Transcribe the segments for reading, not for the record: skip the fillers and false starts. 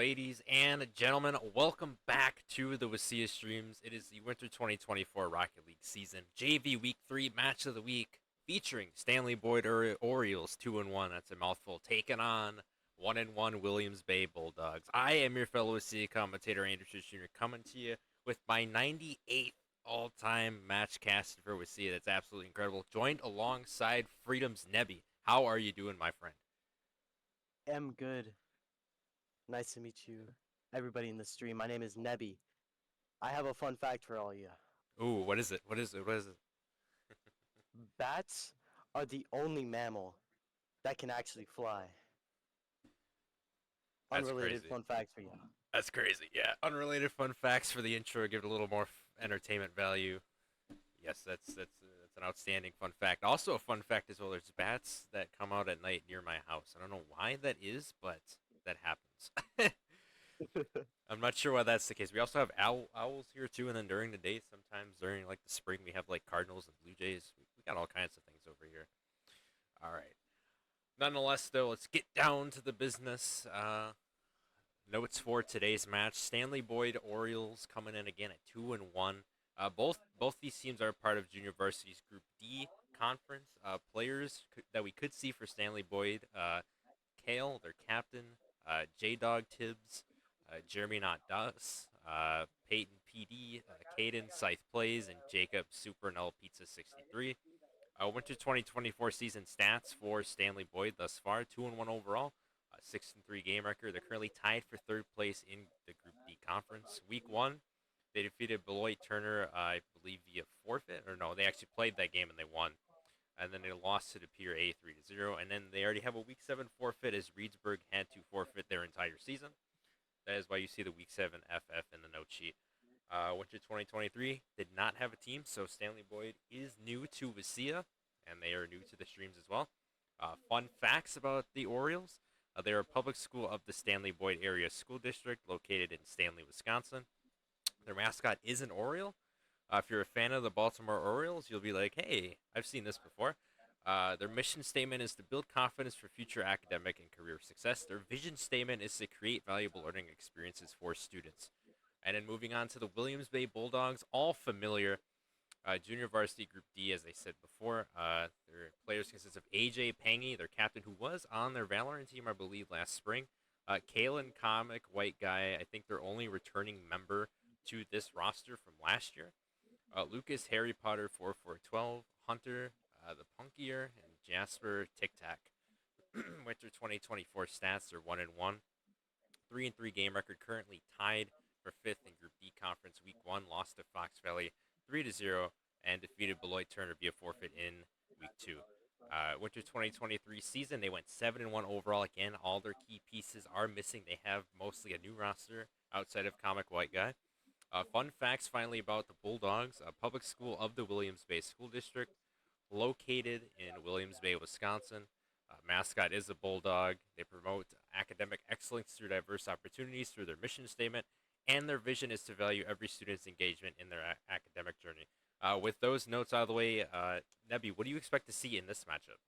Ladies and gentlemen, welcome back to the WIHSEA streams. It is the Winter 2024 Rocket League season, JV Week 3 Match of the Week, featuring Stanley-Boyd Orioles 2-1, that's a mouthful, taking on 1-1 Williams Bay Bulldogs. I am your fellow WIHSEA commentator, Andrew Czysz Jr., coming to you with my 98th all-time match casted for WIHSEA. That's absolutely incredible. Joined alongside Freedom's Neby. How are you doing, my friend? I'm good. Nice to meet you, everybody in the stream. My name is Neby. I have a fun fact for all you. Ooh, what is it? What is it? What is it? Bats are the only mammal that can actually fly. That's Unrelated crazy. fun fact for you. That's crazy. Yeah. Unrelated fun facts for the intro. Give it a little more entertainment value. Yes, that's an outstanding fun fact. Also, a fun fact as well. There's bats that come out at night near my house. I don't know why that is, but that happens. I'm not sure why that's the case. We also have owls here too, and then during the day, sometimes during like the spring, we have like cardinals and blue jays. We got all kinds of things over here. All right. Nonetheless, though, let's get down to the business. Notes for today's match: Stanley-Boyd Orioles coming in again at 2-1. Both these teams are part of Junior Varsity's Group D conference. Players that we could see for Stanley-Boyd: Kale, their captain, J Dog Tibbs, Jeremy Not Dus, Peyton PD, Caden Scythe Plays, and Jacob Supernell Pizza 63. Winter 2024 season stats for Stanley-Boyd thus far: 2-1 overall. 6-3 game record. They're currently tied for third place in the Group D conference. Week 1, they defeated Beloit Turner, I believe, via forfeit. Or no, they actually played that game and they won. And then they lost to the Pier A 3-0. And then they already have a Week 7 forfeit as Reedsburg had to forfeit their entire season. That is why you see the Week 7 FF in the note sheet. Winter 2023 did not have a team, so Stanley-Boyd is new to WIHSEA, and they are new to the streams as well. Fun facts about the Orioles: they are a public school of the Stanley-Boyd Area School District located in Stanley, Wisconsin. Their mascot is an Oriole. If you're a fan of the Baltimore Orioles, you'll be like, hey, I've seen this before. Their mission statement is to build confidence for future academic and career success. Their vision statement is to create valuable learning experiences for students. And then moving on to the Williams Bay Bulldogs, all familiar. Junior Varsity Group D, as I said before. Their players consist of AJ Pangy, their captain, who was on their Valorant team, I believe, last spring. Kalen Comic, white guy, I think their only returning member to this roster from last year. Lucas Harry Potter 4412, Hunter the Punkier, and Jasper Tic Tac. Winter 2024 stats are 1-1. 3-3 game record, currently tied for fifth in Group D Conference. Week 1, lost to Fox Valley 3-0, and defeated Beloit Turner via forfeit in Week 2. Winter 2023 season, they went 7-1 overall. Again, all their key pieces are missing. They have mostly a new roster outside of Comic White Guy. Fun facts finally about the Bulldogs: a public school of the Williams Bay School District, located in Williams Bay, Wisconsin. Mascot is a bulldog. They promote academic excellence through diverse opportunities through their mission statement, and their vision is to value every student's engagement in their academic journey. With those notes out of the way, Neby, what do you expect to see in this matchup?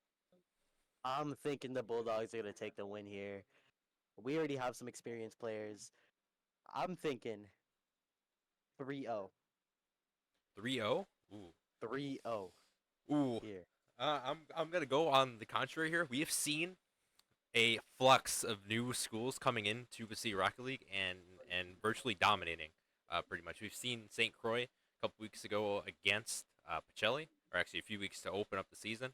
I'm thinking the Bulldogs are going to take the win here. We already have some experienced players. I'm thinking 3-0. 3-0? Ooh. 3-0 Ooh. here. I'm gonna go on the contrary here. We have seen a flux of new schools coming into the Rocket League and virtually dominating. Pretty much, we've seen St. Croix a couple weeks ago against Pacelli, or actually a few weeks to open up the season,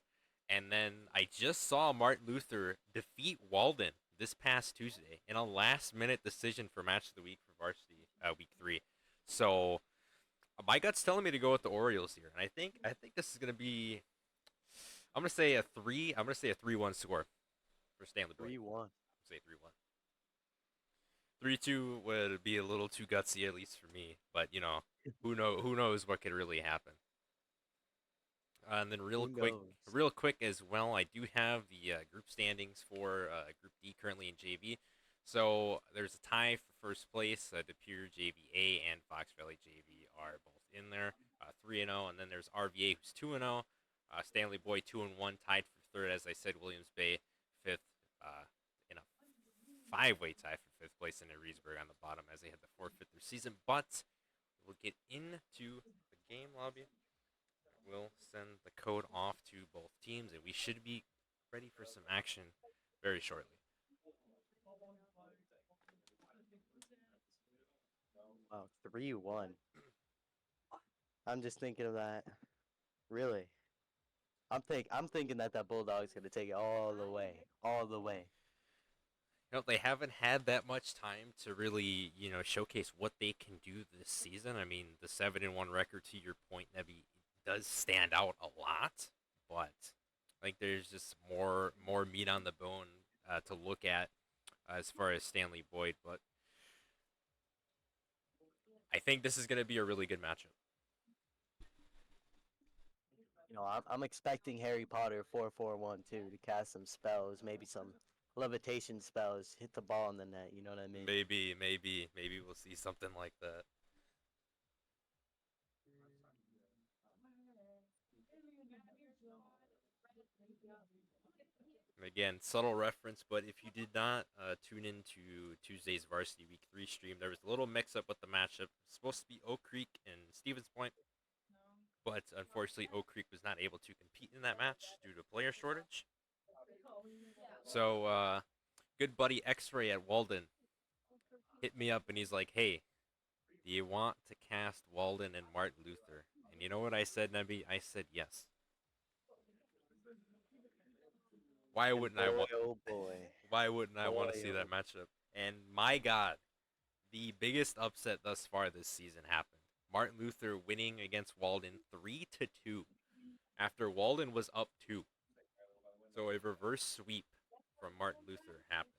and then I just saw Martin Luther defeat Walden this past Tuesday in a last-minute decision for Match of the Week for Varsity Week 3. So my gut's telling me to go with the Orioles here, and I think this is gonna be. I'm gonna say a three. I'm gonna say a 3-1 score for Stanley-Boyd. 3-1. Say 3-1. 3-2 would be a little too gutsy, at least for me. But who knows what could really happen. And then Who knows? real quick as well, I do have the group standings for Group D currently in JV. So there's a tie for first place. De Pere JVA and Fox Valley JV are both in there, 3-0, and then there's RVA who's 2-0. Stanley-Boyd 2-1, tied for third, as I said. Williams Bay fifth, in a 5-way tie for fifth place in Reesburg on the bottom as they had to forfeit their season. But we'll get into the game lobby. We'll send the code off to both teams, and we should be ready for some action very shortly. Wow, 3-1. I'm just thinking of that. Really? I'm thinking that Bulldog's gonna take it all the way, all the way. They haven't had that much time to really, showcase what they can do this season. I mean, the 7-1 record, to your point, Neby, does stand out a lot, but I think there's just more meat on the bone to look at as far as Stanley-Boyd. But I think this is going to be a really good matchup. I'm expecting Harry Potter 441 too to cast some spells, maybe some levitation spells, hit the ball in the net. You know what I mean? Maybe we'll see something like that. Again, subtle reference, but if you did not tune into Tuesday's Varsity Week 3 stream, there was a little mix-up with the matchup. It's supposed to be Oak Creek and Stevens Point, but unfortunately Oak Creek was not able to compete in that match due to player shortage. So, good buddy X-Ray at Walden hit me up, and he's like, hey, do you want to cast Walden and Martin Luther? And you know what I said, Neby? I said yes. Why wouldn't I want? Oh boy. Why wouldn't I want to Boy, see oh. that matchup? And my God, the biggest upset thus far this season happened. Martin Luther winning against Walden 3-2 after Walden was up 2. So a reverse sweep from Martin Luther happened.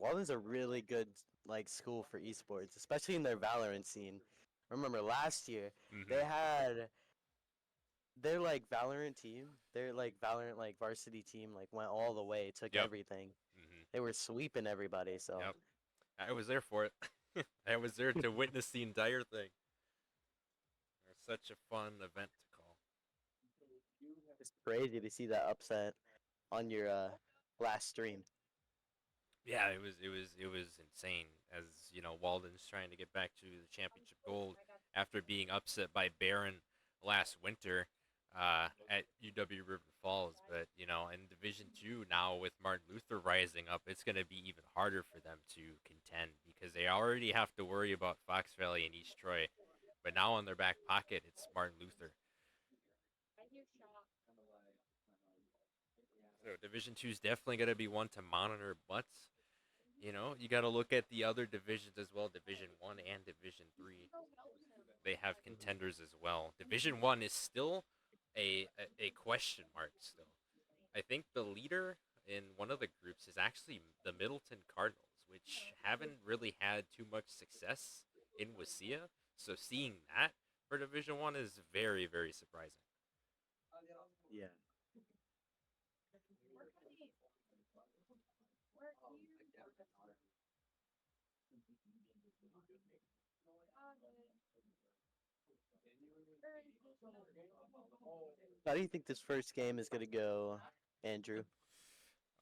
Walden's a really good school for esports, especially in their Valorant scene. Remember last year they Mm-hmm. had their Valorant team, their Valorant varsity team went all the way, took Yep. everything. Mm-hmm. They were sweeping everybody. So Yep. I was there for it. I was there to witness the entire thing. It was such a fun event to call. it's crazy to see that upset on your last stream. Yeah, it was insane. As Walden's trying to get back to the championship gold after being upset by Barron last winter at UW River Falls. But in Division Two now with Martin Luther rising up, it's going to be even harder for them to contend because they already have to worry about Fox Valley and East Troy. But now in their back pocket, it's Martin Luther. So Division Two is definitely going to be one to monitor, but you got to look at the other divisions as well. Division 1 and Division 3. They have contenders as well. Division 1 is still a question mark still. I think the leader in one of the groups is actually the Middleton Cardinals, which haven't really had too much success in WIHSEA. So seeing that for Division 1 is very, very surprising. Yeah. How do you think this first game is gonna go, Andrew?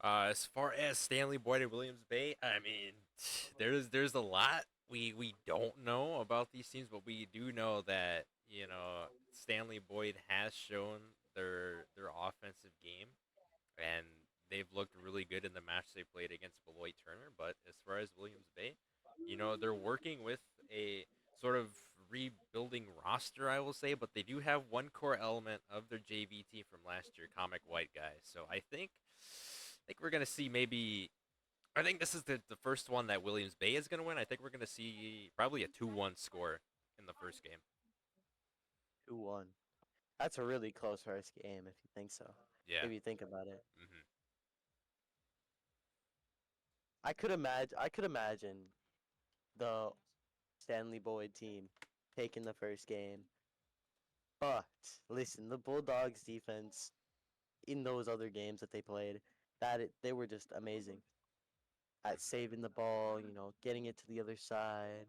As far as Stanley-Boyd and Williams Bay, I mean, there's a lot we don't know about these teams, but we do know that Stanley-Boyd has shown their offensive game, and they've looked really good in the match they played against Beloit Turner. But as far as Williams Bay, they're working with a sort of rebuilding roster, I will say, but they do have one core element of their JV team from last year, Comic White guy. So I think we're gonna see maybe. I think this is the first one that Williams Bay is gonna win. I think we're gonna see probably a 2-1 score in the first game. 2-1. That's a really close first game if you think so. Yeah. If you think about it. Hmm. I could imagine the Stanley-Boyd team taking the first game. But listen, the Bulldogs defense in those other games that they played, they were just amazing at saving the ball, getting it to the other side,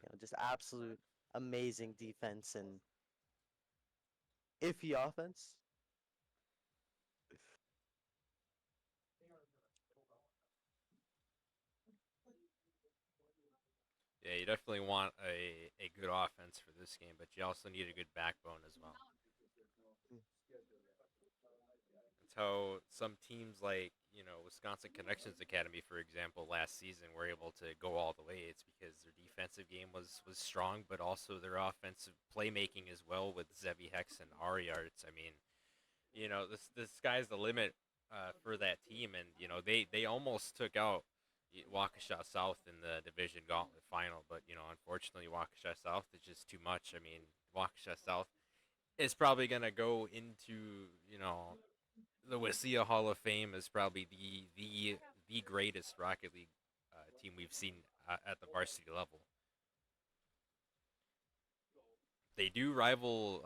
Hmm. just absolute amazing defense and iffy offense. Yeah, you definitely want a good offense for this game, but you also need a good backbone as well. That's how some teams like, Wisconsin Connections Academy, for example, last season were able to go all the way. It's because their defensive game was strong, but also their offensive playmaking as well with Zevi Hex and Ariarts. I mean, the sky's the limit for that team, and they almost took out Waukesha South in the division gauntlet final, but unfortunately Waukesha South is just too much. I mean, Waukesha South is probably gonna go into the WIHSEA Hall of Fame as probably the greatest Rocket League team we've seen at the varsity level. They do rival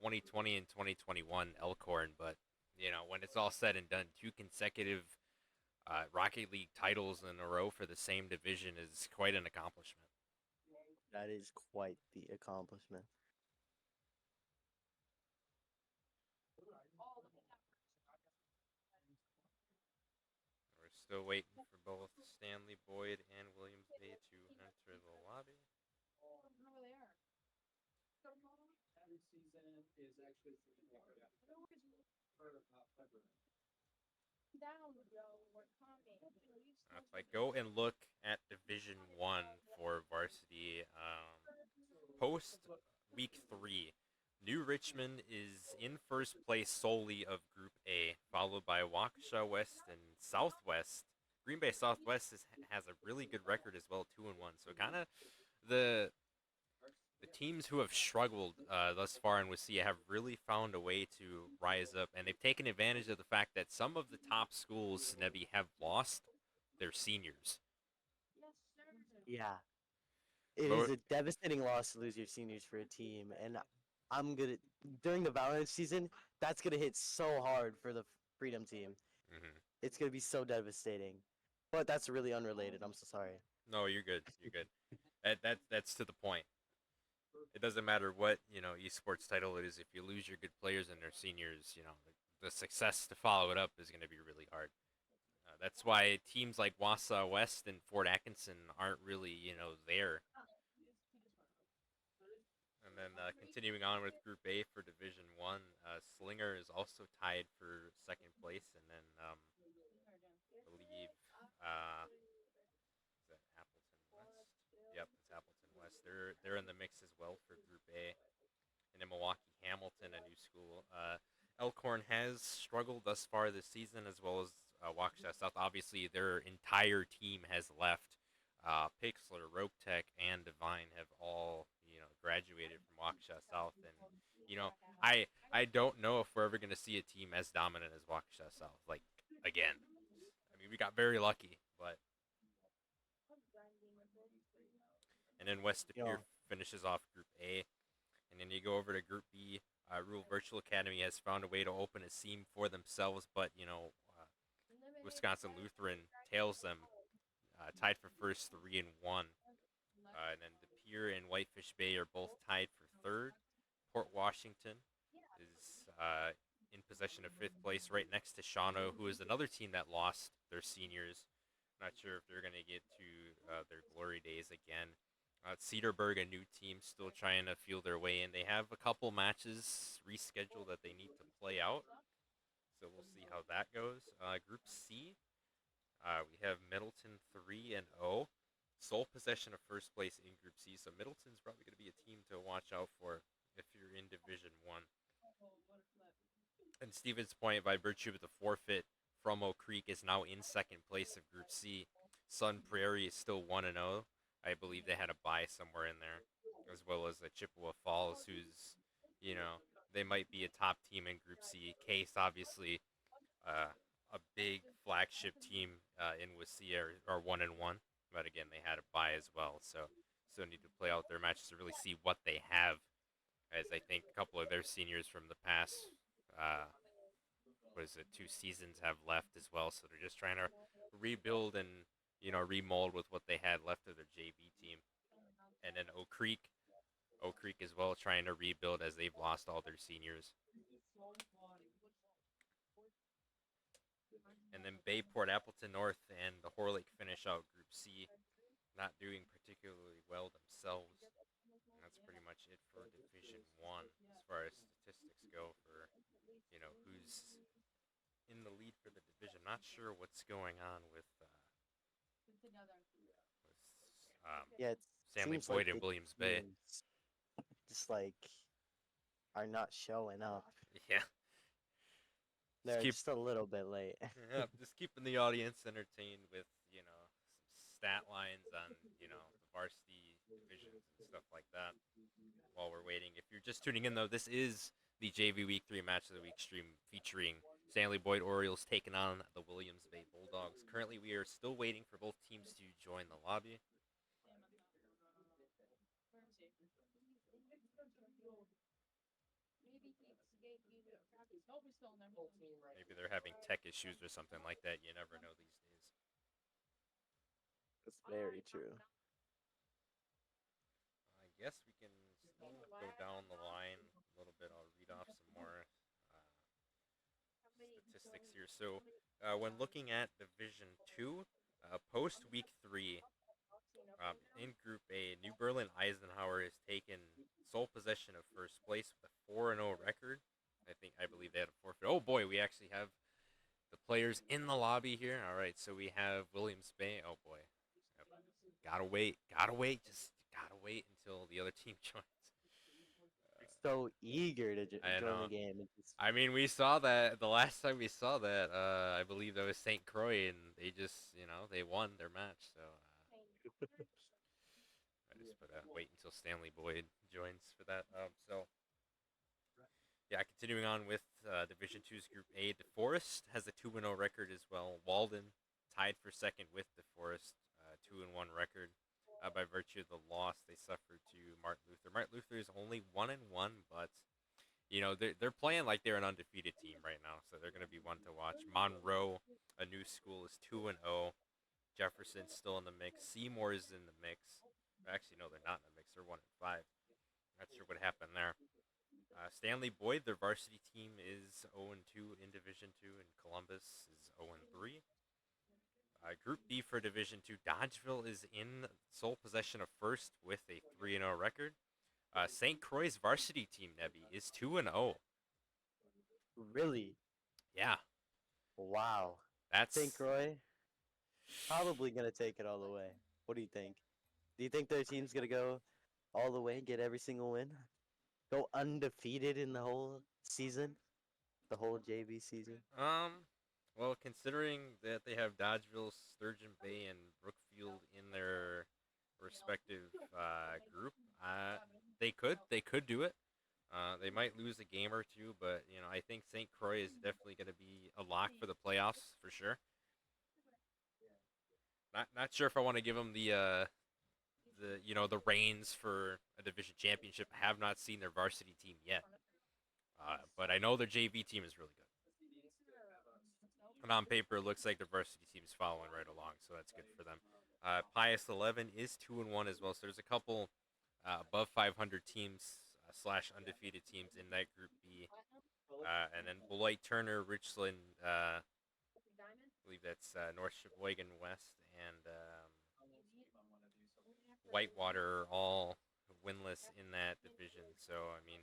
2020 and 2021 Elkhorn, but when it's all said and done, two consecutive Rocket League titles in a row for the same division is quite an accomplishment. That is quite the accomplishment. We're still waiting for both Stanley-Boyd and Williams Bay to enter the lobby. If I go and look at Division One for varsity, post week 3, New Richmond is in first place solely of Group A, followed by Waukesha West and Southwest. Green Bay Southwest has a really good record as well, 2-1. So kind of the the teams who have struggled thus far in WIHSEA have really found a way to rise up, and they've taken advantage of the fact that some of the top schools, Neby, have lost their seniors. Yeah, it is Mo- a devastating loss to lose your seniors for a team, and I'm gonna during the Valorant season, that's gonna hit so hard for the Freedom team. mhm. It's gonna be so devastating. But that's really unrelated. I'm so sorry. No, you're good. You're good. That's to the point. It doesn't matter what esports title it is. If you lose your good players and their seniors, the success to follow it up is going to be really hard. That's why teams like Wausau West and Fort Atkinson aren't really there. And then continuing on with Group A for Division One, Slinger is also tied for second place, and then I believe is that Appleton West? Yep, it's Appleton West. They're in the mix as well for Group A. And then Milwaukee Hamilton, a new school. Elkhorn has struggled thus far this season, as well as Waukesha South. Obviously, their entire team has left. Pixlr, Rope and Divine have all graduated from Waukesha South, and I don't know if we're ever going to see a team as dominant as Waukesha South like again. I mean, we got very lucky, but and then West De You Pere know, finishes off Group A. And then you go over to Group B. Rule Virtual Academy has found a way to open a seam for themselves, but Wisconsin Lutheran tails them, tied for first, 3-1. And then De Pere and Whitefish Bay are both tied for third. Port Washington is in possession of fifth place, right next to Shawano, who is another team that lost their seniors. Not sure if they're going to get to their glory days again. Cedarburg, a new team, still trying to feel their way in. They have a couple matches rescheduled that they need to play out, so we'll see how that goes. Group C, we have Middleton 3-0, sole possession of first place in Group C. So Middleton's probably going to be a team to watch out for if you're in Division One. And Stevens Point, by virtue of the forfeit from Oak Creek, is now in second place of Group C. Sun Prairie is still 1-0. I believe they had a bye somewhere in there, as well as Chippewa Falls, who's, they might be a top team in Group C. Case, obviously, a big flagship team in WIHSEA are 1-1, but again, they had a bye as well, so still need to play out their matches to really see what they have, as I think a couple of their seniors from the past uh, what is it, 2 seasons have left as well. So they're just trying to rebuild and remold with what they had left of their JV team. And then Oak Creek as well, trying to rebuild as they've lost all their seniors. And then Bayport, Appleton North, and the Horlick finish out Group C not doing particularly well themselves. And that's pretty much it for Division One as far as statistics go for who's in the lead for the division. Not sure what's going on with Yeah, it Stanley seems like Boyd and the Williams Bay. teams just like are not showing up. Yeah, just They're keep just a little bit late. yeah, just keeping the audience entertained with some stat lines on the varsity divisions and stuff like that. While we're waiting, if you're just tuning in though, this is the JV Week 3 Match of the Week stream featuring Stanley-Boyd Orioles taking on the Williams Bay Bulldogs. Currently, we are still waiting for both teams to join the lobby. Maybe they're having tech issues or something like that. You never know these days. That's very true. I guess we can still go down the line a little bit. I'll read off some more statistics here. So, when looking at Division 2, post Week 3, in Group A, New Berlin Eisenhower has taken sole possession of first place with a 4-0 record. I believe they had a forfeit. Oh boy, we actually have the players in the lobby here. All right, so we have Williams Bay. Oh boy, yep. Gotta wait, just gotta wait until the other team joins. So eager to I join know. the game. I mean, we saw that the last time we saw that. I believe that was St. Croix, and they just, they won their match. So I just put wait until Stanley-Boyd joins for that. Yeah, continuing on with Division 2's Group A, DeForest has a 2-0 record as well. Walden tied for second with DeForest, 2-1 record. By virtue of the loss they suffered to Martin Luther. Martin Luther is only 1-1, but they're playing like they're an undefeated team right now, so they're going to be one to watch. Monroe, a new school, is 2-0. Jefferson's still in the mix. Seymour is in the mix. Actually, no, they're not in the mix. They're 1-5. Not sure what happened there. Stanley-Boyd, their varsity team, is 0-2 in Division 2, and Columbus is 0-3. Group B for Division 2, Dodgeville is in sole possession of first with a 3-0 record. St. Croix's varsity team, Neby, is 2-0. Really? Yeah. Wow. That's St. Croix probably gonna take it all the way. What do you think? Do you think their team's gonna go all the way and get every single win? Go undefeated in the whole season? The whole JV season? well, considering that they have Dodgeville, Sturgeon Bay, and Brookfield in their respective group, they could do it. They might lose a game or two, but I think St. Croix is definitely going to be a lock for the playoffs for sure. Not sure if I want to give them the reins for a division championship. I have not seen their varsity team yet, but I know their JV team is really good. And on paper, it looks like the varsity team is following right along, so that's good for them. Pius 11 is 2-1 as well, so there's a couple above 500 teams slash undefeated teams in that Group B. And then Beloit, Turner, Richland, I believe that's North Sheboygan West, and Whitewater are all winless in that division. So, I mean,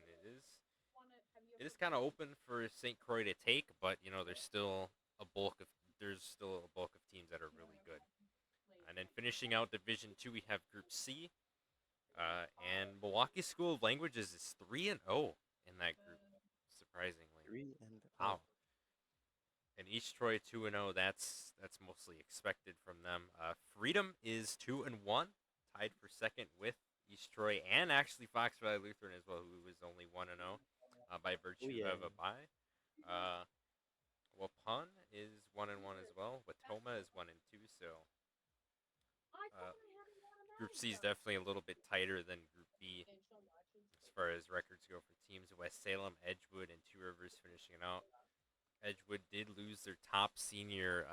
it is kind of open for St. Croix to take, but there's still a bulk of teams that are really good. And then finishing out Division 2, we have Group C, and Milwaukee School of Languages is 3-0 in that group, surprisingly. 3-0. Wow. And East Troy 2-0. That's mostly expected from them. Freedom is 2-1, tied for second with East Troy and actually Fox Valley Lutheran as well, who is only 1-0 by virtue of a bye. Waupun is 1-1 as well. Watoma is 1-2. So Group C is definitely a little bit tighter than Group B as far as records go for teams. West Salem, Edgewood, and Two Rivers finishing it out. Edgewood did lose their top senior,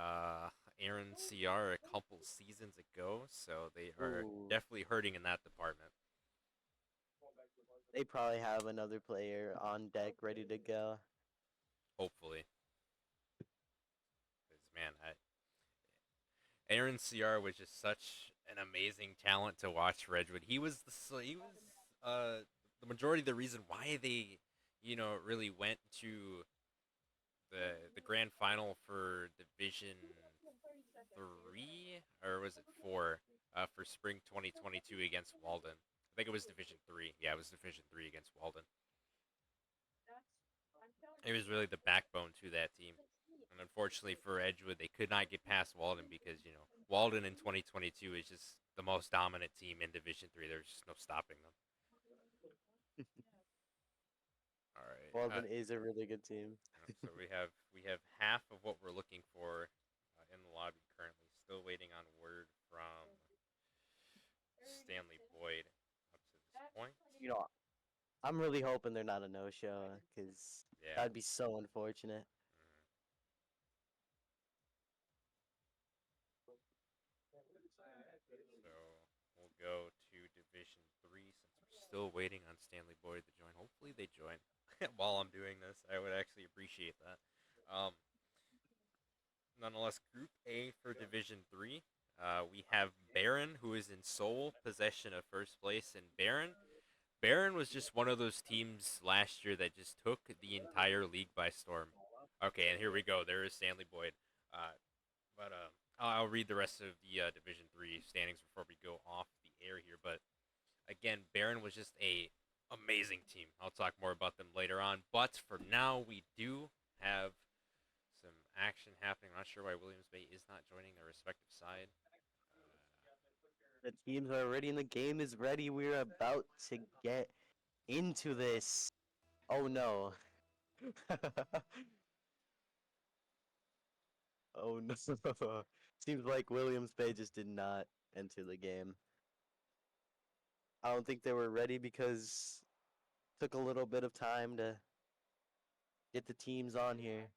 Aaron CR, a couple seasons ago, so they are definitely hurting in that department. They probably have another player on deck ready to go. Hopefully. Because, man, Aaron CR was just such an amazing talent to watch for Edgewood. He was the majority of the reason why they, really went to the grand final for Division 3, or was it 4, for spring 2022 against Walden. I think it was Division 3. Yeah, it was Division 3 against Walden. He was really the backbone to that team. And unfortunately for Edgewood, they could not get past Walden because, Walden in 2022 is just the most dominant team in Division 3. There's just no stopping them. All right. Walden is a really good team. So we have half of what we're looking for in the lobby currently. Still waiting on word from Stanley-Boyd up to this point. You know, I'm really hoping they're not a no-show because Yeah. that'd be so unfortunate. So we'll go to Division 3 since we're still waiting on Stanley-Boyd to join. Hopefully they join while I'm doing this. I would actually appreciate that. Nonetheless, Group A for Division 3. We have Barron, who is in sole possession of first place, and Barron was just one of those teams last year that just took the entire league by storm. Okay, and here we go. There is Stanley-Boyd. But I'll read the rest of the Division 3 standings before we go off the air here. But again, Barron was just a amazing team. I'll talk more about them later on. But for now, we do have some action happening. I'm not sure why Williams Bay is not joining their respective side. The teams are ready and the game is ready. We're about to get into this. Oh no. Oh no. Seems like Williams Bay just did not enter the game. I don't think they were ready because it took a little bit of time to get the teams on here.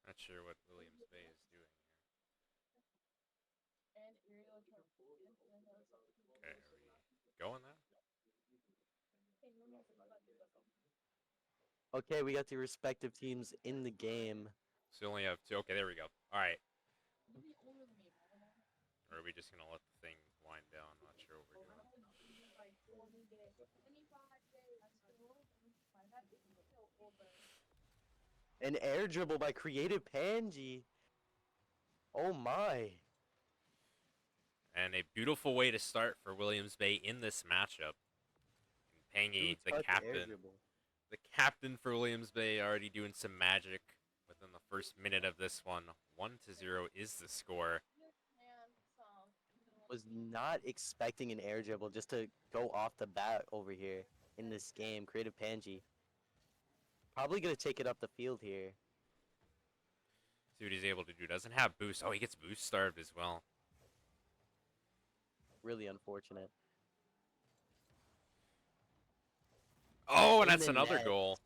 Not sure what Williams Bay is doing here. Okay, are we going now? Okay, we got the respective teams in the game. So we only have 2. Okay, there we go. All right. Or are we just going to let the thing wind down? I'm not sure what we're doing. An air dribble by Creative Panji. Oh my. And a beautiful way to start for Williams Bay in this matchup. Pangy, the Two-touch air captain. dribble. The captain for Williams Bay already doing some magic within the first minute of this one. 1-0 is the score. Was not expecting an air dribble just to go off the bat over here in this game. Creative Panji. Probably going to take it up the field here. See what he's able to do. Doesn't have boost. Oh, he gets boost starved as well. Really unfortunate. Oh, and In that's the another net. goal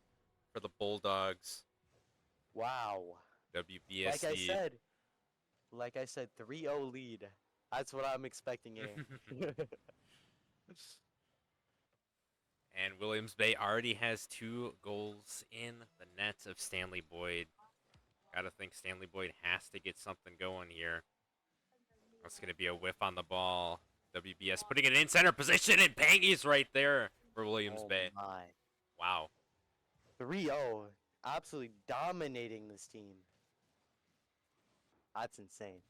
for the Bulldogs. Wow. WBSC. Like I said, 3-0 lead. That's what I'm expecting here. And Williams Bay already has 2 goals in the net of Stanley-Boyd. Gotta think Stanley-Boyd has to get something going here. That's going to be a whiff on the ball. WBS putting it in center position, and Pangy's right there for Williams Bay. My. Wow. 3-0. Absolutely dominating this team. That's insane.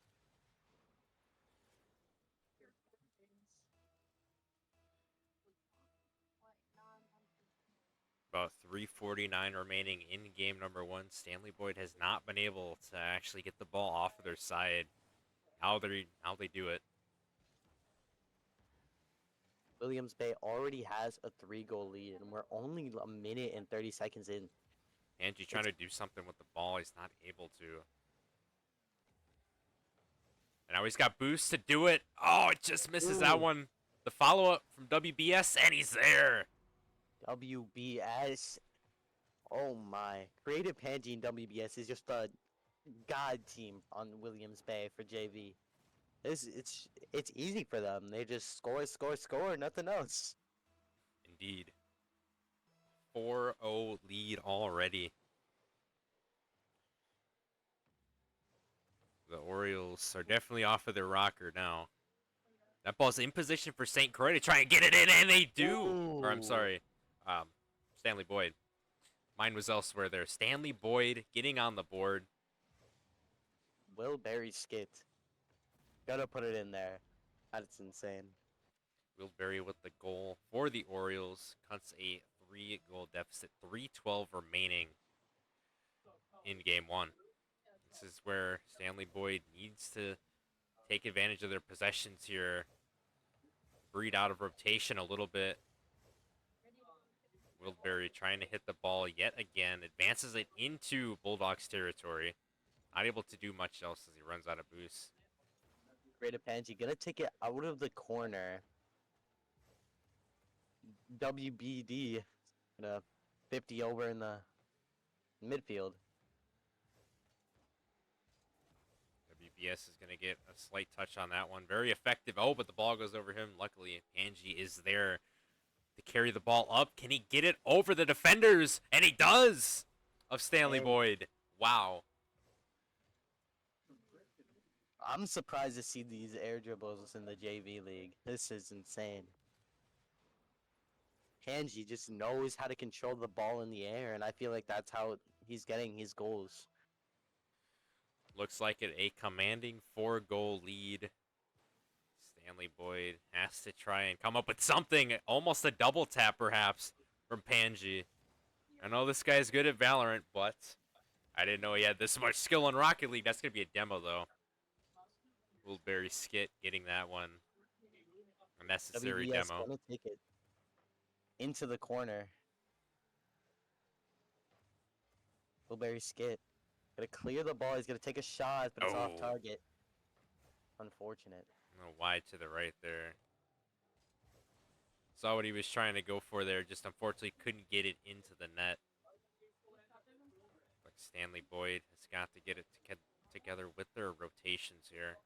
About 3:49 remaining in game number 1. Stanley-Boyd has not been able to actually get the ball off of their side. How they do it. Williams Bay already has a 3-goal lead, and we're only a minute and 30 seconds in. Angie trying to do something with the ball. He's not able to. And now he's got boost to do it. Oh, it just misses that one. The follow-up from WBS, and he's there. WBS. Oh my. Creative Panji and WBS is just a god team on Williams Bay for JV. It's easy for them. They just score, nothing else. Indeed. 4-0 lead already. The Orioles are definitely off of their rocker now. That ball's in position for St. Croix to try and get it in, and they do. Or I'm Ooh. sorry, Stanley-Boyd. Mine was elsewhere there. Stanley-Boyd getting on the board. Will Berry skit. Gotta put it in there. That's insane. Will Berry with the goal for the Orioles. Cuts a 3-goal deficit. 3:12 remaining in game one. This is where Stanley-Boyd needs to take advantage of their possessions here. Breed out of rotation a little bit. Wilberry trying to hit the ball yet again. Advances it into Bulldogs territory. Not able to do much else as he runs out of boost. Great Apanji gonna take it out of the corner. WBD gonna 50 over in the midfield. WBS is going to get a slight touch on that one. Very effective. Oh, but the ball goes over him. Luckily, Angie is there to carry the ball up. Can he get it over the defenders? And he does! Of Stanley-Boyd. Wow. I'm surprised to see these air dribbles in the JV league. This is insane. Angie just knows how to control the ball in the air, and I feel like that's how he's getting his goals. Looks like it a commanding 4-goal lead. Stanley-Boyd has to try and come up with something. Almost a double tap, perhaps, from Panji. I know this guy's good at Valorant, but I didn't know he had this much skill in Rocket League. That's going to be a demo, though. Wilberry Skit getting that one. A necessary WBS demo. gonna take it into the corner. Wilberry skit. Gonna clear the ball. He's gonna take a shot, but it's off Oh. target. Unfortunate. Wide to the right there. Saw what he was trying to go for there. Just unfortunately couldn't get it into the net. But Stanley-Boyd has got to get it together with their rotations here.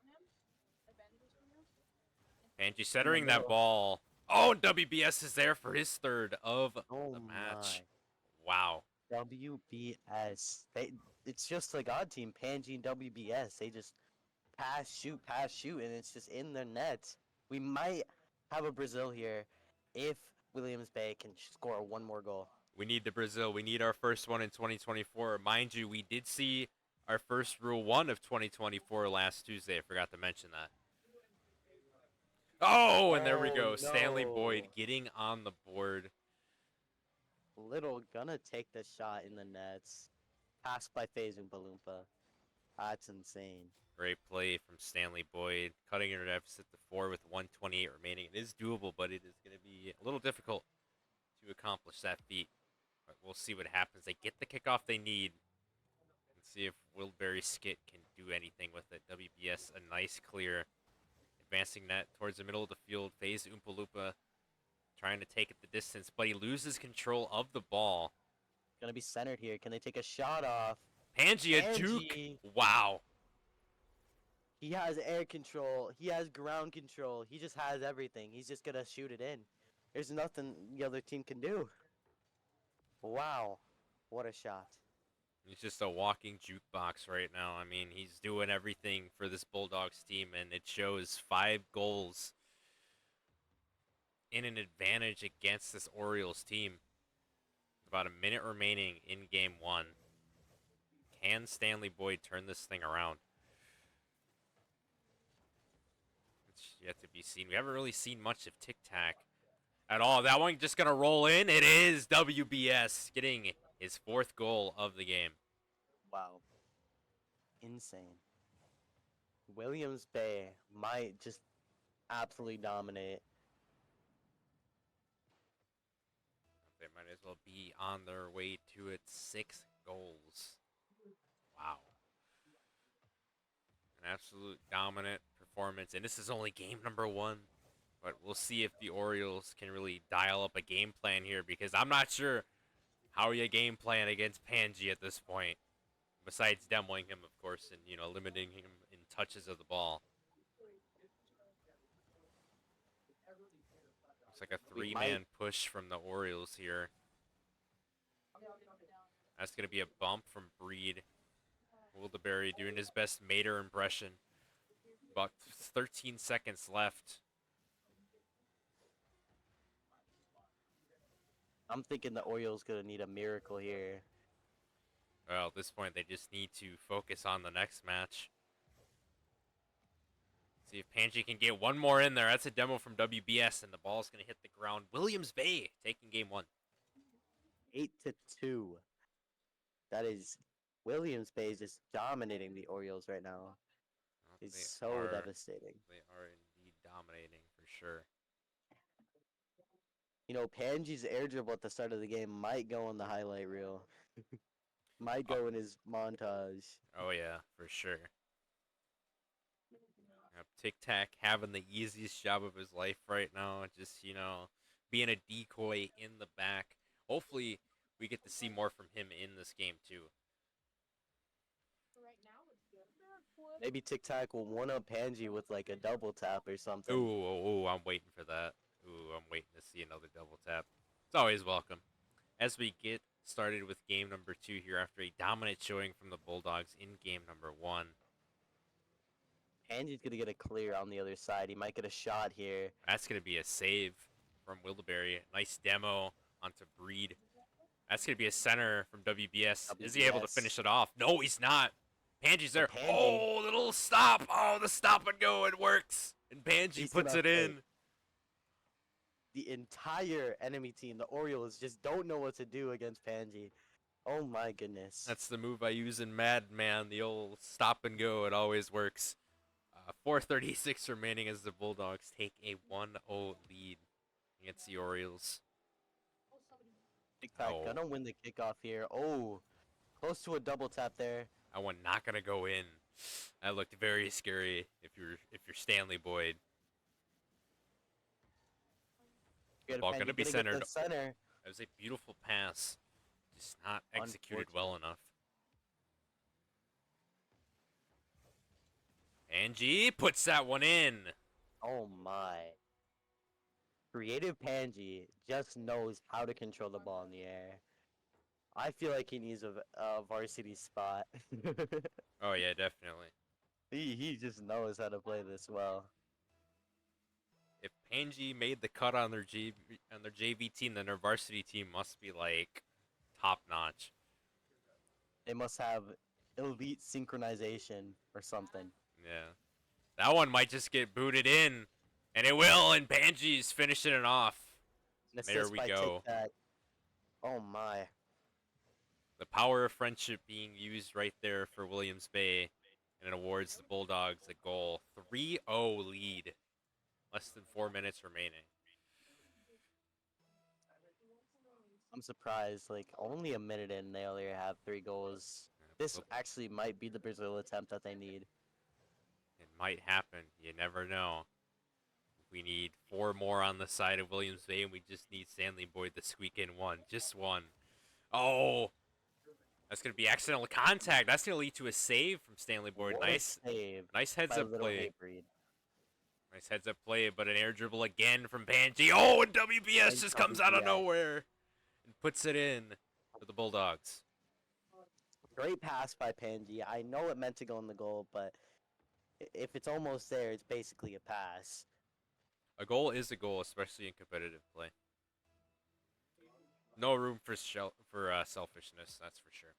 Angie centering that ball. Oh, and WBS is there for his third of the match. Wow. WBS. It's just a god team, Panji and WBS. They just pass, shoot, and it's just in their net. We might have a Brazil here if Williams Bay can score one more goal. We need the Brazil. We need our first one in 2024. Mind you, we did see our first Rule 1 of 2024 last Tuesday. I forgot to mention that. Oh, and there we go. No. Stanley-Boyd getting on the board. Little gonna take the shot in the nets. Passed by FaZe and Balloompa. That's insane. Great play from Stanley-Boyd. Cutting their deficit to 4 with 128 remaining. It is doable, but it is going to be a little difficult to accomplish that feat. But we'll see what happens. They get the kickoff they need. And see if Wilberry Skit can do anything with it. WBS, a nice clear. Advancing that towards the middle of the field. FaZe Oompa Loompa trying to take it the distance, but he loses control of the ball. Gonna be centered here. Can they take a shot off? Pangea Duke. Wow. He has air control. He has ground control. He just has everything. He's just gonna shoot it in. There's nothing the other team can do. Wow. What a shot. He's just a walking jukebox right now. I mean, he's doing everything for this Bulldogs team, and it shows 5 goals in an advantage against this Orioles team. About a minute remaining in game 1. Can Stanley-Boyd turn this thing around? It's yet to be seen. We haven't really seen much of tic-tac at all. That one just going to roll in. It is WBS getting his 4th goal of the game. Wow. Insane. Williams Bay might just absolutely dominate. They might as well be on their way to its 6 goals. Wow. An absolute dominant performance. And this is only game number 1. But we'll see if the Orioles can really dial up a game plan here, because I'm not sure how you game plan against Panji at this point. Besides demoing him, of course, and, you know, limiting him in touches of the ball. Looks like a 3-man push from the Orioles here. That's going to be a bump from Breed. Wildeberry doing his best Mater impression. About 13 seconds left. I'm thinking the Orioles gonna need a miracle here. Well, at this point, they just need to focus on the next match. See if Panji can get one more in there. That's a demo from WBS, and the ball's going to hit the ground. Williams Bay taking game 1. 8-2. That is Williams Bay is just dominating the Orioles right now. Well, It's so devastating. They are indeed dominating for sure. You know, Panji's air dribble at the start of the game might go on the highlight reel. Might go in his montage. Oh, yeah, for sure. Yep, Tic Tac having the easiest job of his life right now. Just, being a decoy in the back. Hopefully, we get to see more from him in this game, too. Maybe Tic Tac will one up Panji with like a double tap or something. Ooh, I'm waiting for that. Ooh, I'm waiting to see another double tap. It's always welcome. As we get started with game number 2 here after a dominant showing from the Bulldogs in game number 1. Panji's gonna get a clear on the other side. He might get a shot here. That's going to be a save from Wildeberry. Nice demo onto Breed. That's going to be a center from WBS. Is he able to finish it off? No, he's not. Panji's there. Panji. Oh, the little stop. Oh, the stop and go. It works. And Panji puts it in. The entire enemy team, the Orioles, just don't know what to do against Panji. Oh my goodness. That's the move I use in Madman, the old stop and go. It always works. 4:36 remaining as the Bulldogs take a 1-0 lead against the Orioles. Tic Tac gonna win the kickoff here. Oh, close to a double tap there. That one not gonna go in. That looked very scary if you're Stanley-Boyd. Ball gonna be centered. Center. That was a beautiful pass, just not executed well enough. Panji puts that one in. Oh my. Creative Panji just knows how to control the ball in the air. I feel like he needs a varsity spot. Oh yeah, definitely. He just knows how to play this well. If Panji made the cut on their JV team, then their varsity team must be like top notch. They must have elite synchronization or something. Yeah, that one might just get booted in, and it will. And Panji's finishing it off. There we go. Oh my. The power of friendship being used right there for Williams Bay, and it awards the Bulldogs a goal. 3-0 lead. Less than 4 minutes remaining. I'm surprised. Like, only a minute in, they only have 3 goals. This actually might be the Brazil attempt that they need. It might happen. You never know. We need 4 more on the side of Williams Bay, and we just need Stanley-Boyd to squeak in 1. Just 1. Oh! That's going to be accidental contact. That's going to lead to a save from Stanley-Boyd. Nice heads-up play. Nice heads-up play, but an air dribble again from Panji. Oh, and WBS just comes out of nowhere and puts it in for the Bulldogs. Great pass by Panji. I know it meant to go in the goal, but if it's almost there, it's basically a pass. A goal is a goal, especially in competitive play. No room for selfishness, that's for sure.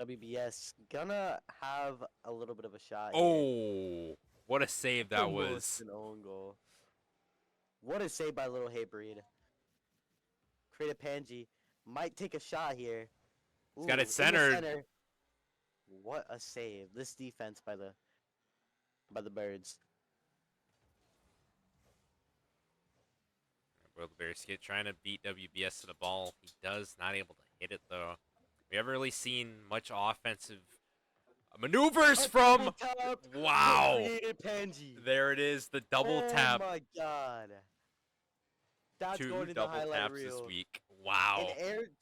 WBS gonna have a little bit of a shot. Oh! What a save that was. An own goal. What a save by Little Haybreed. Creative Panji might take a shot here. Ooh, he's got it centered. What a save. This defense by the Birds. Wildeberry trying to beat WBS to the ball. He does, not able to hit it though. We haven't really seen much offensive maneuvers from. Wow. There it is, the double tap. Oh my god. That's 2 going in double the highlight taps reel. this week. Wow.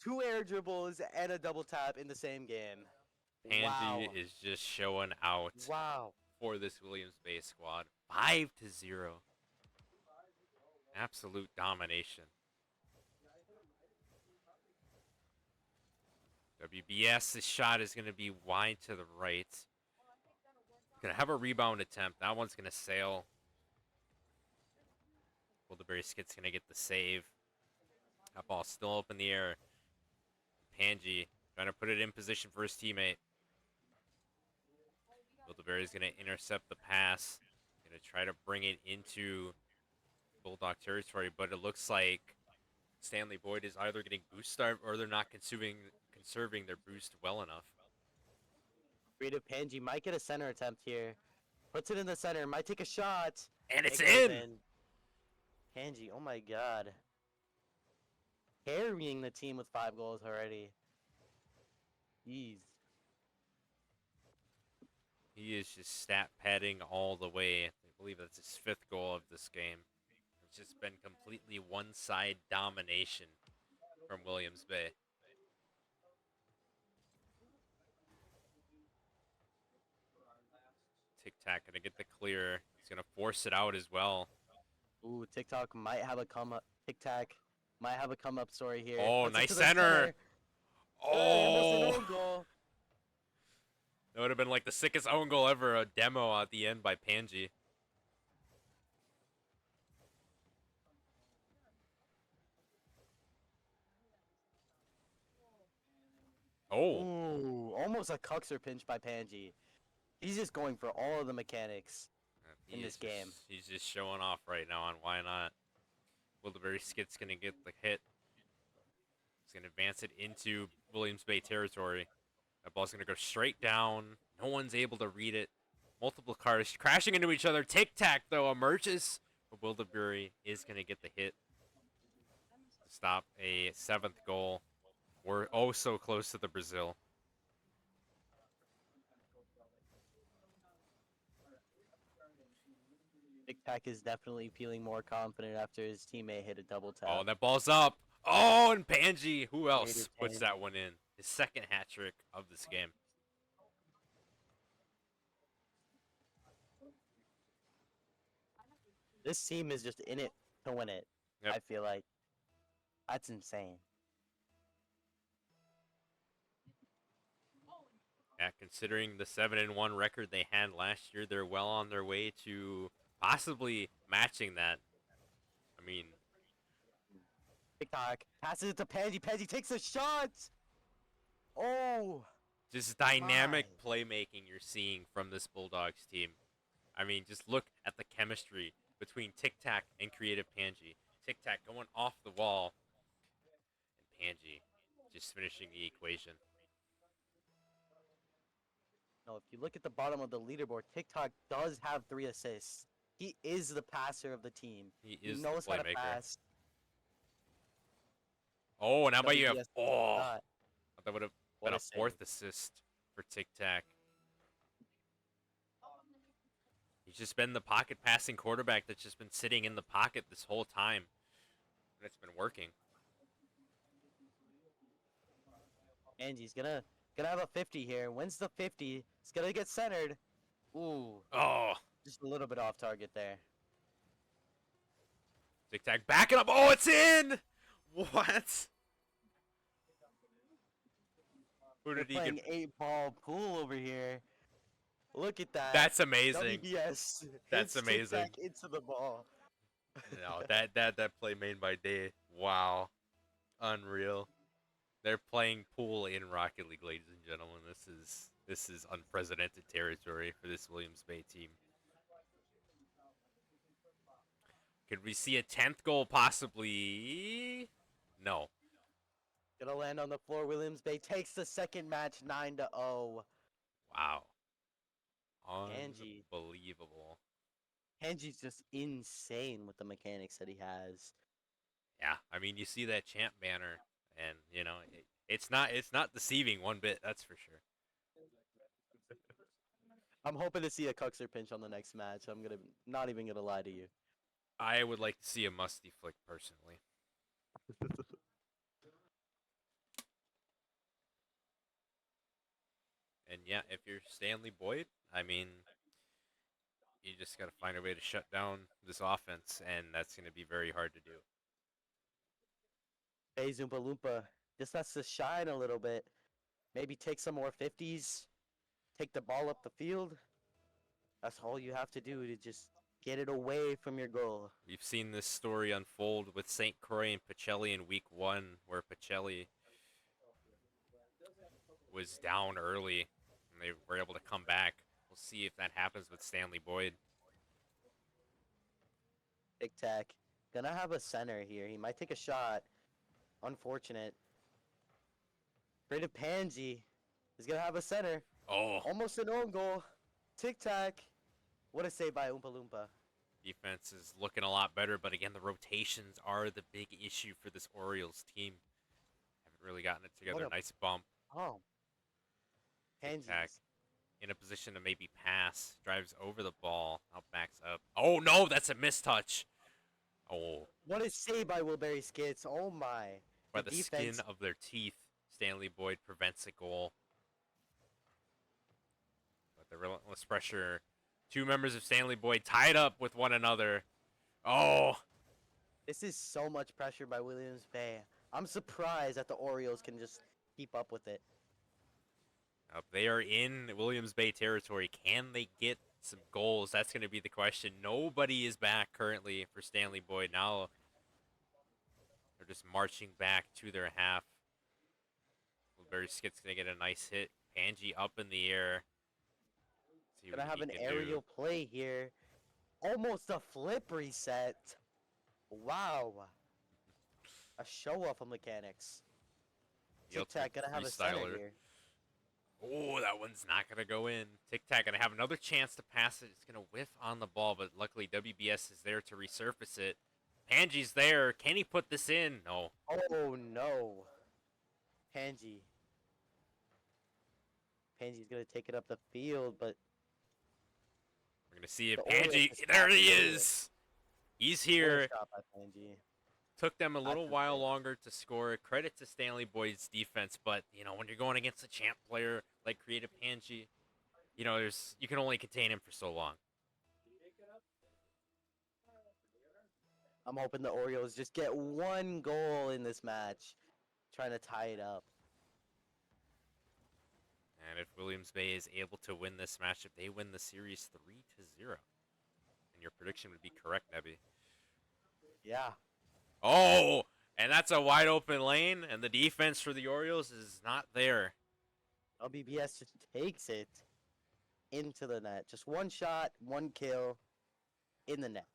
2 air dribbles and a double tap in the same game. Panji is just showing out. Wow. For this Williams Bay squad. 5-0. Absolute domination. WBS's shot is going to be wide to the right. Going to have a rebound attempt. That one's going to sail. Wildeberry Skit's going to get the save. That ball's still up in the air. Panji trying to put it in position for his teammate. Wildeberry's going to intercept the pass. Going to try to bring it into Bulldog territory, but it looks like Stanley-Boyd is either getting boost starved or they're not conserving their boost well enough. Rita Panji might get a center attempt here. Puts it in the center. Might take a shot. And it's It goes in! Panji, oh my god. Carrying the team with 5 goals already. Jeez. He is just stat padding all the way. I believe that's his 5th goal of this game. It's just been completely one-side domination from Williams Bay. Tic-Tac gonna get the clear. He's gonna force it out as well. Ooh, TikTok might have a come up. Tic-Tac might have a come up story here. Oh, Puts it nice to the center. Almost an Oh, own goal. that would have been like the sickest own goal ever. A demo at the end by Panji. Oh, Ooh, almost a Cuxer pinch by Panji. He's just going for all of the mechanics. he in is this game. He's just showing off right now on why not. Wildeberry Skit's gonna get the hit. He's gonna advance it into Williams Bay territory. That ball's gonna go straight down. No one's able to read it. Multiple cars crashing into each other. Tic-Tac though emerges, but Wildeberry is gonna get the hit to stop a 7th goal. We're oh so close to the Brazil. TikTok is definitely feeling more confident after his teammate hit a double tap. Oh, that ball's up. Oh, and Panji. Who else Rated puts Panji. that one in? His 2nd hat trick of this game. This team is just in it to win it. Yep. I feel like that's insane. Yeah, considering the 7-1 record they had last year, they're well on their way to possibly matching that. I mean, TikTok passes it to Panji. Panji takes a shot. Oh, just dynamic playmaking you're seeing from this Bulldogs team. I mean, just look at the chemistry between Tic-Tac and Creative Panji. Tic-Tac going off the wall, and Panji just finishing the equation. no! If you look at the bottom of the leaderboard, TikTok does have 3 assists. He is the passer of the team. He He is the knows how to playmaker. pass. Oh, and how about you have? WBS Oh, not. that would have What been a a save. 4th assist for Tic-Tac. He's just been the pocket passing quarterback that's just been sitting in the pocket this whole time. And it's been working. Panji's gonna have a 50 here. Wins the 50. It's gonna get centered. Ooh, Oh, just a little bit off target there. Tic-Tac backing up. Oh, it's in! What? Who We're did he playing get? 8-ball pool over here. Look at that. That's amazing. WBS That's hits amazing. Tic-Tac into the ball. No, that play made by Day. Wow. Unreal. They're playing pool in Rocket League, ladies and gentlemen. This is unprecedented territory for this Williams Bay team. Could we see a 10th goal possibly? No. Gonna land on the floor. Williams Bay takes the second match 9-0. Wow. Panji. Unbelievable. Panji's just insane with the mechanics that he has. Yeah, I mean, you see that champ banner, and you know it's not deceiving one bit. That's for sure. I'm hoping to see a Cuxer pinch on the next match. I'm gonna not even gonna lie to you. I would like to see a musty flick personally. And yeah, if you're Stanley-Boyd, I mean, you just got to find a way to shut down this offense, and that's going to be very hard to do. Hey, Zoompa Loompa just has to shine a little bit. Maybe take some more 50s. Take the ball up the field. That's all you have to do to just get it away from your goal. We've seen this story unfold with St. Croix and Pacelli in week 1, where Pacelli was down early and they were able to come back. We'll see if that happens with Stanley-Boyd. Tic-tac. Gonna have a center here. He might take a shot. Unfortunate. Brandon Panji is gonna have a center. Oh, Almost an own goal. Tic-tac. What a save by Oompa Loompa. defense is looking a lot better, but again, the rotations are the big issue for this Orioles team. Haven't really gotten it together. Nice bump. Oh. Tic-tac. Panji's. In a position to maybe pass. Drives over the ball. Now backs up. Oh, no, that's a mistouch. Oh, What a save by Wilbury Skits. Oh my. by the skin of their teeth, Stanley-Boyd prevents a goal. But the relentless pressure. 2 members of Stanley-Boyd tied up with one another. Oh, This is so much pressure by Williams Bay. I'm surprised that the Orioles can just keep up with it. they are in Williams Bay territory. Can they get some goals? That's going to be the question. Nobody is back currently for Stanley-Boyd. Now they're just marching back to their half. Wilbury Skit's going to get a nice hit. Panji up in the air. See Gonna what have he an can aerial do. play here. Almost a flip reset. Wow. A show off of mechanics. The Tic Tac ultimate gonna have a center freestyler. here. Oh, that one's not going to go in. Tic-Tac going to have another chance to pass it. It's going to whiff on the ball, but luckily WBS is there to resurface it. Panji's there. Can he put this in? No. Oh no. Panji. Panji's gonna take it up the field, but We're going to see if the Orioles Panji... just There he stopped it. is! He's What a here. shot by Panji. Took them a little That's while insane. longer to score. Credit to Stanley-Boyd's defense, but, when you're going against a champ player like Creative Panji, you can only contain him for so long. I'm hoping the Orioles just get one goal in this match, trying to tie it up. And if Williams Bay is able to win this matchup, they win the series 3-0. And your prediction would be correct, Neby. Yeah. Oh, and that's a wide open lane, and the defense for the Orioles is not there. LBBS just takes it into the net. Just one shot, one kill in the net.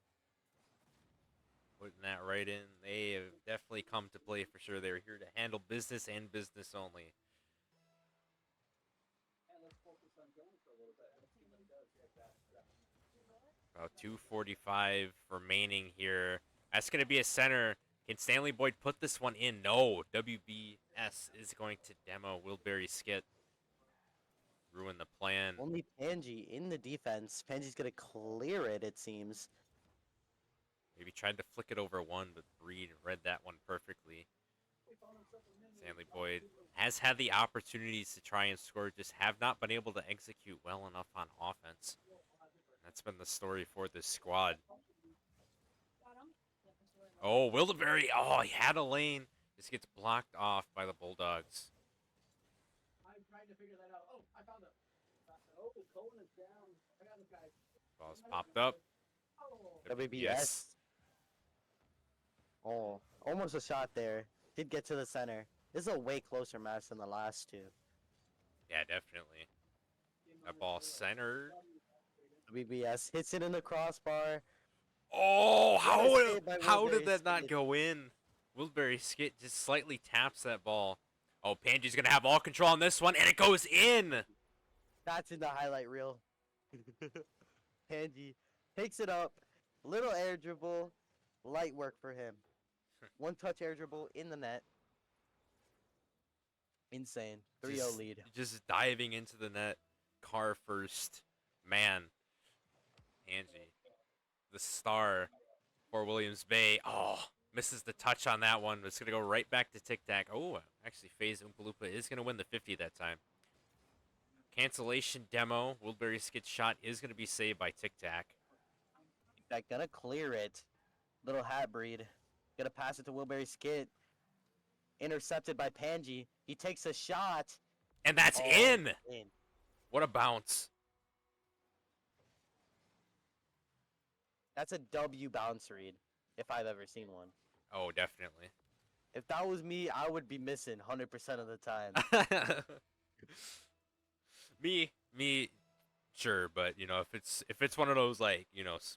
Putting that right in. They have definitely come to play for sure. They're here to handle business and business only. About 2:45 remaining here. That's going to be a center. Can Stanley-Boyd put this one in? No. WBS is going to demo Wilbury Skit. Ruin the plan. Only Panji in the defense. Panji's gonna clear it, it seems. Maybe tried to flick it over one, but Breed read that one perfectly. Stanley-Boyd has had the opportunities to try and score, just have not been able to execute well enough on offense. That's been the story for this squad. Oh, Wilderberry. Oh, he had a lane. Just gets blocked off by the Bulldogs. Ball's popped up. WBS. Oh, almost a shot there. Did get to the center. This is a way closer match than the last two. Yeah, definitely. That ball centered. WBS hits it in the crossbar. Oh, save by how Wilbury did that not Skit. go in? Wilbury Skit just slightly taps that ball. Oh, Panji's going to have all control on this one, and it goes in. That's in the highlight reel. Panji takes it up. Little air dribble. Light work for him. One touch air dribble in the net. Insane. 3-0 lead. Just diving into the net. Car first. Man. Panji. The star for Williams Bay. Oh, misses the touch on that one. It's going to go right back to Tic-Tac. Oh, actually, FaZe Oompa Loompa is going to win the 50 that time. Cancellation demo. Wilbury Skit's shot is going to be saved by Tic-Tac. Tic-Tac gonna clear it. Little hat breed. Gonna pass it to Wilbury Skit. Intercepted by Panji. He takes a shot. And that's Oh, in. in. What a bounce. That's a W bounce read, if I've ever seen one. Oh, definitely. If that was me, I would be missing 100% of the time. me, sure, but if it's one of those like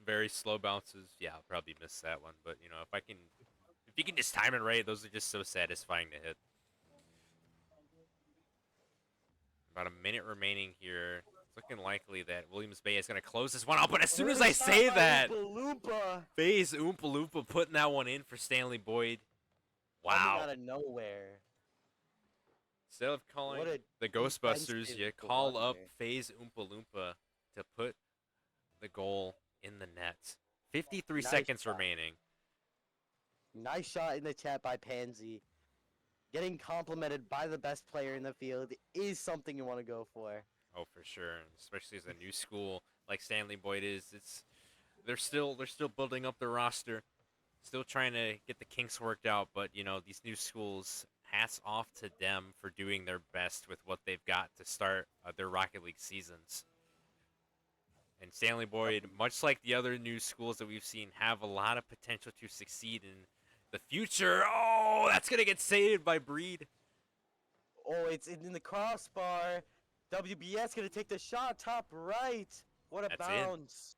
very slow bounces, yeah, I'll probably miss that one. But if you can just time it right, those are just so satisfying to hit. About a minute remaining here. It's looking likely that Williams Bay is going to close this one out. But as soon as I First shot say by that, Oompa Loompa FaZe Oompa Loompa putting that one in for Stanley-Boyd. coming Wow. out of nowhere. Instead of calling What a the Ghostbusters, defensive you call up blunder. FaZe Oompa Loompa to put the goal in the net. 53 Nice seconds shot. remaining. Nice shot in the chat by Pansy. Getting complimented by the best player in the field is something you want to go for. Oh, for sure, and especially as a new school like Stanley-Boyd is. They're still building up their roster, still trying to get the kinks worked out. But these new schools, hats off to them for doing their best with what they've got to start their Rocket League seasons. And Stanley-Boyd, much like the other new schools that we've seen, have a lot of potential to succeed in the future. Oh, that's gonna get saved by Breed. Oh, it's in the crossbar. WBS gonna take the shot top right. What a That's in. bounce.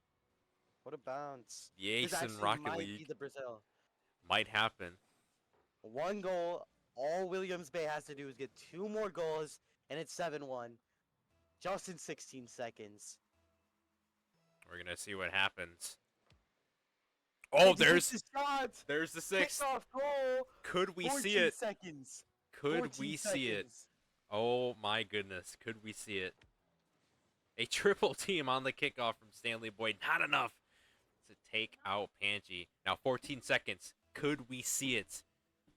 What a bounce. The This ace in actually Rocket might be League the Brazil. might happen. One goal. All Williams Bay has to do is get 2 more goals, and it's 7-1. Just in 16 seconds. We're gonna see what happens. Oh, He takes the shot. there's the sixth. Kickoff goal. Could we 14 see it? seconds. Could 14 we see it? seconds. Oh my goodness, could we see it? A triple team on the kickoff from Stanley-Boyd. Not enough to take out Panji. Now 14 seconds. Could we see it?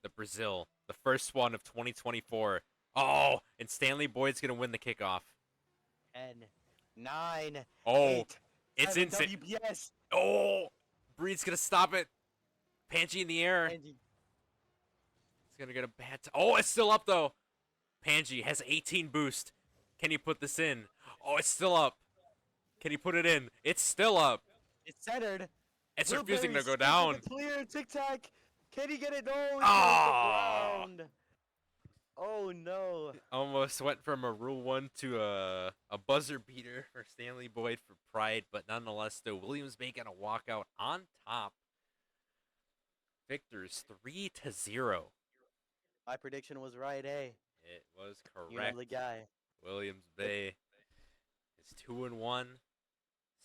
The Brazil, the first one of 2024. Oh, and Stanley-Boyd's going to win the kickoff. 10, 9, Oh, 8, it's 7, insane. WBS. Oh, Breed's going to stop it. Panji in the air. And He's going to get a bad Oh, it's still up though. Panji has 18 boost. Can he put this in? Oh, it's still up. Can he put it in? It's still up. it's centered. It's Will refusing Berry to go still down. for the clear. Tic Tac. Can he get it? No, he goes Oh, to ground. Oh no. almost went from a Rule 1 to a buzzer beater for Stanley-Boyd for pride, but nonetheless, though, Williams Bay gonna walk out on top. Victors 3-0. My prediction was right, eh? It was You know correct. the guy. Williams Bay is 2-1.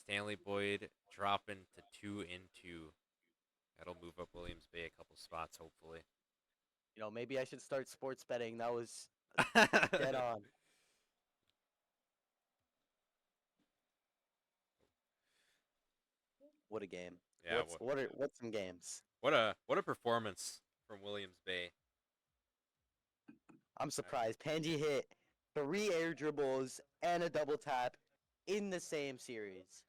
Stanley-Boyd dropping to 2-2. That'll move up Williams Bay a couple spots, hopefully. You know, maybe I should start sports betting. That was dead on. What a game. Yeah, What's some games? what a performance from Williams Bay. I'm surprised. Panji hit 3 air dribbles and a double tap in the same series.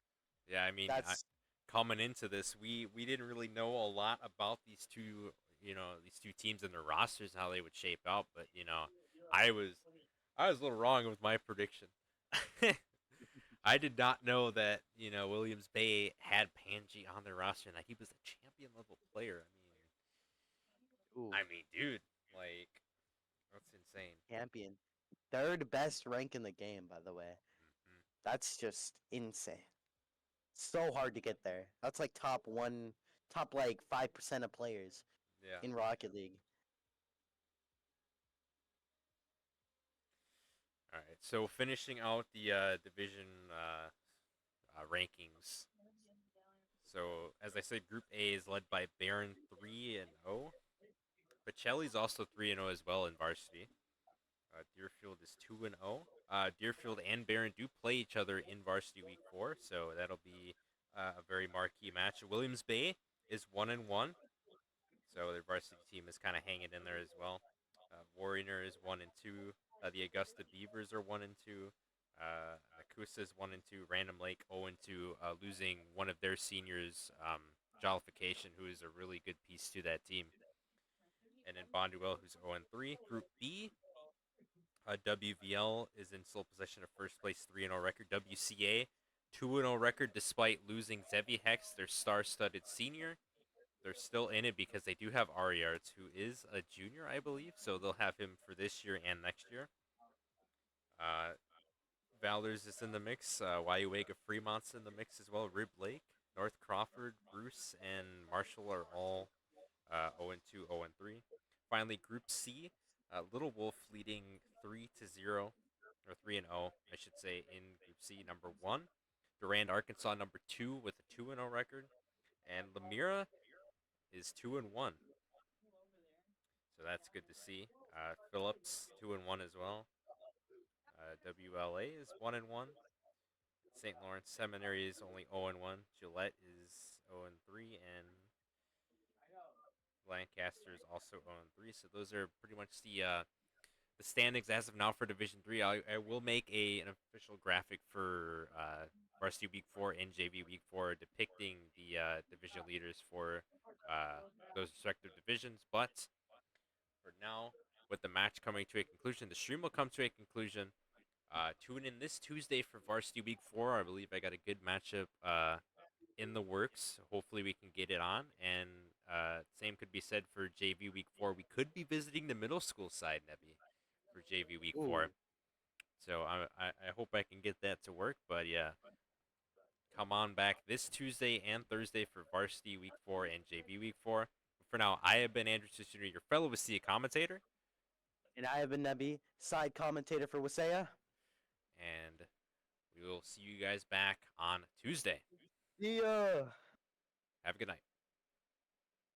Yeah, I mean, That's coming into this, we didn't really know a lot about these two teams and their rosters and how they would shape out, but I was I was a little wrong with my prediction. I did not know that, Williams Bay had Panji on their roster and that he was a champion level player. ooh, I mean, dude, like that's insane. champion. Third best rank in the game, by the way. Hmm. That's just insane. So hard to get there. That's like top like 5% of players Yeah. in Rocket League. All right. So finishing out the division rankings. So as I said, Group A is led by Baron 3-0. Pacelli's also 3-0 as well in varsity. Deerfield is 2-0. Deerfield and Barron do play each other in varsity week 4, so that'll be a very marquee match. Williams Bay is 1-1, so their varsity team is kind of hanging in there as well. Warrior is 1-2. The Augusta Beavers are 1-2. Akusa is 1-2. Random Lake 0-2, losing one of their seniors, Jollification, who is a really good piece to that team. And then Bonduel, who's 0-3. Group B, WVL is in sole possession of first place, 3-0 record. WCA, 2-0 record despite losing Zevi Hex, their star-studded senior. They're still in it because they do have Ariards, who is a junior, I believe, so they'll have him for this year and next year. Valors is in the mix. WIHSEA Fremont's in the mix as well. Rib Lake, North Crawford, Bruce, and Marshall are all 0-2, 0-3. Finally, Group C, Little Wolf leading 3-0, or 3-0, I should say, in Group C, number 1. Durand, Arkansas, number 2 with a 2-0 record. And Lemira is 2-1. So that's good to see. Phillips 2-1 as well. WLA is 1-1. St. Lawrence Seminary is only 0-1. Gillette is 0-3, and Lancaster is also 0-3. So those are pretty much the standings as of now for Division 3. I will make an official graphic for Varsity Week 4 and JV Week 4 depicting the division leaders for those respective divisions. But for now, with the match coming to a conclusion, the stream will come to a conclusion. Tune in this Tuesday for Varsity Week 4. I believe I got a good matchup in the works. Hopefully we can get it on. And same could be said for JV Week 4. We could be visiting the middle school side, Neby, for JV Week 4. Ooh. So I hope I can get that to work. But yeah, come on back this Tuesday and Thursday for Varsity Week 4 and JV Week 4. But for now, I have been Andrew Czysz, your fellow WIHSEA commentator. And I have been Neby, side commentator for WIHSEA. And we will see you guys back on Tuesday. Yeah. Have a good night.